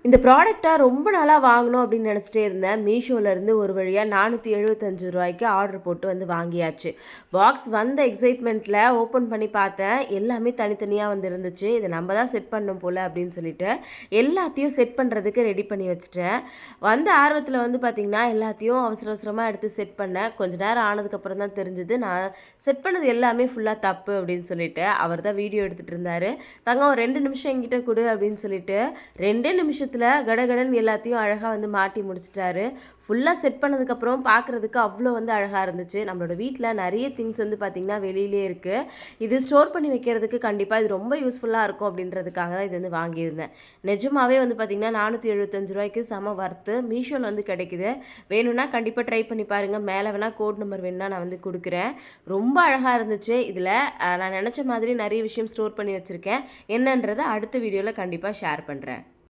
இந்த ப்ராடக்ட்டை ரொம்ப நாளாக வாங்கணும் அப்படின்னு நினச்சிட்டே இருந்தேன். மீஷோலேருந்து ஒரு வழியாக ₹475 ஆர்டர் போட்டு வந்து வாங்கியாச்சு. பாக்ஸ் வந்த எக்ஸைட்மெண்ட்டில் ஓப்பன் பண்ணி பார்த்தேன். எல்லாமே தனித்தனியாக வந்து இருந்துச்சு. இதை நம்ம தான் செட் பண்ணணும் போல் அப்படின்னு சொல்லிட்டு எல்லாத்தையும் செட் பண்ணுறதுக்கு ரெடி பண்ணி வச்சுட்டேன். வந்த ஆர்வத்தில் வந்து பார்த்திங்கன்னா எல்லாத்தையும் அவசர அவசரமாக எடுத்து செட் பண்ணேன். கொஞ்ச நேரம் ஆனதுக்கப்புறம் தான் தெரிஞ்சுது நான் செட் பண்ணது எல்லாமே ஃபுல்லாக தப்பு அப்படின்னு சொல்லிட்டு. அவர் தான் வீடியோ எடுத்துகிட்டு இருந்தார். தங்கம் ஒரு 2 நிமிஷம் என்கிட்ட கொடு அப்படின்னு சொல்லிட்டு 2 நிமிஷத்தில் கடகடன்னு எல்லாத்தையும் அழகாக வந்து மாட்டி முடிச்சிட்டாரு. ஃபுல்லாக செட் பண்ணதுக்கப்புறம் பார்க்குறதுக்கு அவ்வளோ வந்து அழகாக இருந்துச்சு. நம்மளோட வீட்டில் நிறைய திங்ஸ் வந்து பார்த்திங்கன்னா வெளியிலே இருக்குது. இது ஸ்டோர் பண்ணி வைக்கிறதுக்கு கண்டிப்பாக இது ரொம்ப யூஸ்ஃபுல்லாக இருக்கும் அப்படின்றதுக்காக தான் இது வந்து வாங்கியிருந்தேன். நிஜமாவே வந்து பார்த்திங்கன்னா ₹475 செம வர்த்து. மீஷோவில் வந்து கிடைக்குது. வேணும்னா கண்டிப்பாக ட்ரை பண்ணி பாருங்கள். மேலே வேணால் கோட் நம்பர் வேணுன்னா நான் வந்து கொடுக்குறேன். ரொம்ப அழகாக இருந்துச்சு. இதில் நான் நினச்ச மாதிரி நிறைய விஷயம் ஸ்டோர் பண்ணி வச்சுருக்கேன். என்னன்றதை அடுத்த வீடியோவில் கண்டிப்பாக ஷேர் பண்ணுறேன்.